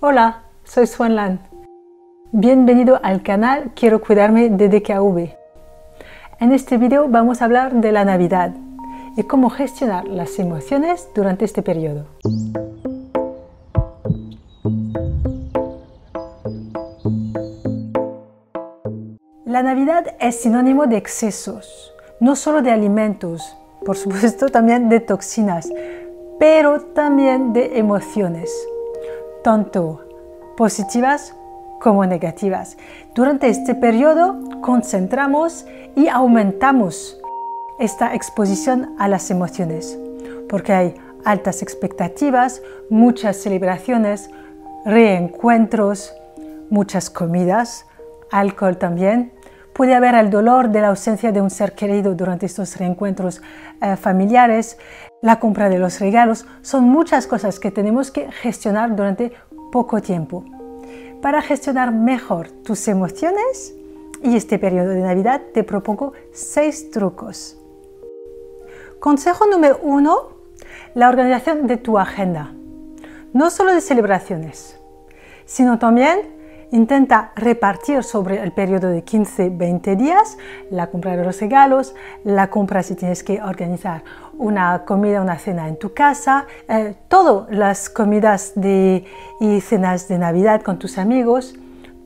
Hola, soy Xuanlan. Bienvenido al canal Quiero Cuidarme de DKV. En este video vamos a hablar de la Navidad y cómo gestionar las emociones durante este periodo. La Navidad es sinónimo de excesos, no solo de alimentos, por supuesto también de toxinas, pero también de emociones, tanto positivas como negativas. Durante este periodo concentramos y aumentamos esta exposición a las emociones, porque hay altas expectativas, muchas celebraciones, reencuentros, muchas comidas, alcohol también. Puede haber el dolor de la ausencia de un ser querido durante estos reencuentros familiares, la compra de los regalos. Son muchas cosas que tenemos que gestionar durante poco tiempo. Para gestionar mejor tus emociones y este periodo de Navidad te propongo 6 trucos. Consejo número 1, la organización de tu agenda. No solo de celebraciones, sino también intenta repartir sobre el periodo de 15-20 días la compra de los regalos, la compra si tienes que organizar una comida, una cena en tu casa, todas las comidas y cenas de Navidad con tus amigos.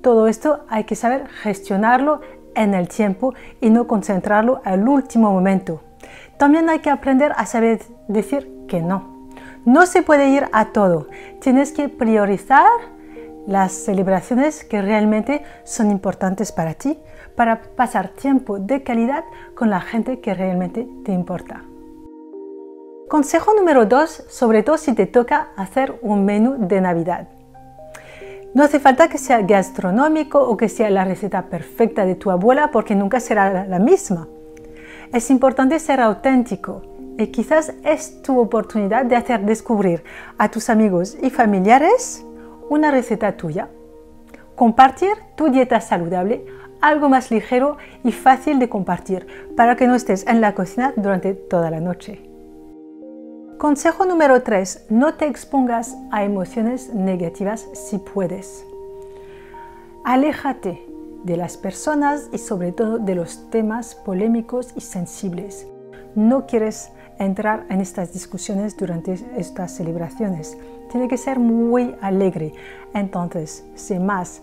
Todo esto hay que saber gestionarlo en el tiempo y no concentrarlo al último momento. También hay que aprender a saber decir que no. No se puede ir a todo. Tienes que priorizar las celebraciones que realmente son importantes para ti, para pasar tiempo de calidad con la gente que realmente te importa. Consejo número 2, sobre todo si te toca hacer un menú de Navidad. No hace falta que sea gastronómico o que sea la receta perfecta de tu abuela, porque nunca será la misma. Es importante ser auténtico y quizás es tu oportunidad de hacer descubrir a tus amigos y familiares una receta tuya. Compartir tu dieta saludable, algo más ligero y fácil de compartir, para que no estés en la cocina durante toda la noche. Consejo número 3, no te expongas a emociones negativas si puedes. Aléjate de las personas y sobre todo de los temas polémicos y sensibles. No quieres entrar en estas discusiones durante estas celebraciones. Tiene que ser muy alegre. Entonces, sé más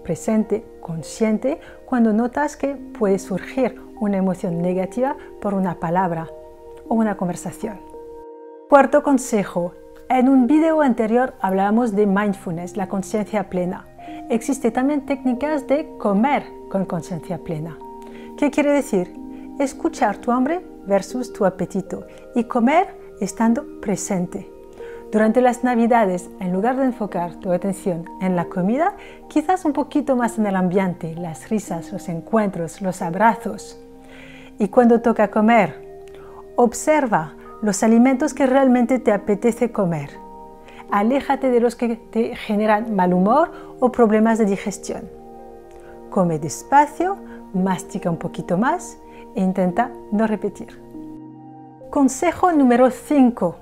presente, consciente, cuando notas que puede surgir una emoción negativa por una palabra o una conversación. Cuarto consejo. En un video anterior hablábamos de mindfulness, la conciencia plena. Existen también técnicas de comer con conciencia plena. ¿Qué quiere decir? Escuchar tu hambre versus tu apetito y comer estando presente. Durante las Navidades, en lugar de enfocar tu atención en la comida, quizás un poquito más en el ambiente, las risas, los encuentros, los abrazos. Y cuando toca comer, observa los alimentos que realmente te apetece comer. Aléjate de los que te generan mal humor o problemas de digestión. Come despacio, mastica un poquito más e intenta no repetir. Consejo número 5,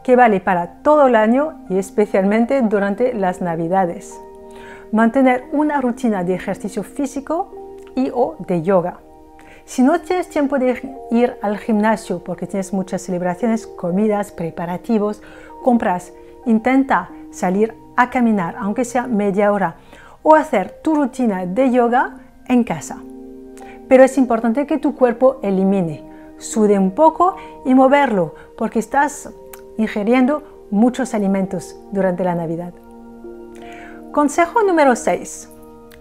que vale para todo el año y especialmente durante las Navidades. Mantener una rutina de ejercicio físico o de yoga. Si no tienes tiempo de ir al gimnasio porque tienes muchas celebraciones, comidas, preparativos, compras, intenta salir a caminar, aunque sea media hora, o hacer tu rutina de yoga en casa. Pero es importante que tu cuerpo elimine, sude un poco y moverlo, porque estás ingiriendo muchos alimentos durante la Navidad. Consejo número 6.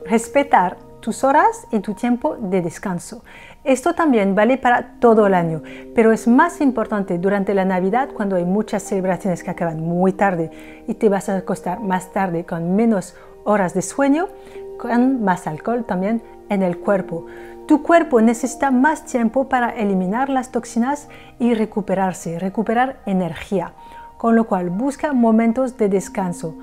Respetar tus horas y tu tiempo de descanso. Esto también vale para todo el año, pero es más importante durante la Navidad, cuando hay muchas celebraciones que acaban muy tarde y te vas a acostar más tarde con menos horas de sueño, con más alcohol también en el cuerpo. Tu cuerpo necesita más tiempo para eliminar las toxinas y recuperarse, recuperar energía, con lo cual busca momentos de descanso.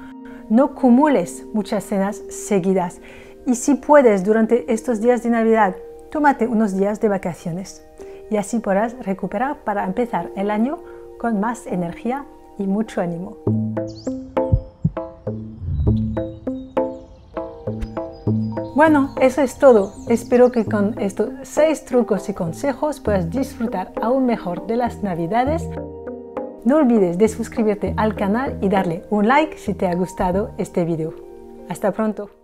No acumules muchas cenas seguidas y si puedes durante estos días de Navidad, tómate unos días de vacaciones y así podrás recuperar para empezar el año con más energía y mucho ánimo. Bueno, eso es todo. Espero que con estos 6 trucos y consejos puedas disfrutar aún mejor de las Navidades. No olvides de suscribirte al canal y darle un like si te ha gustado este video. Hasta pronto.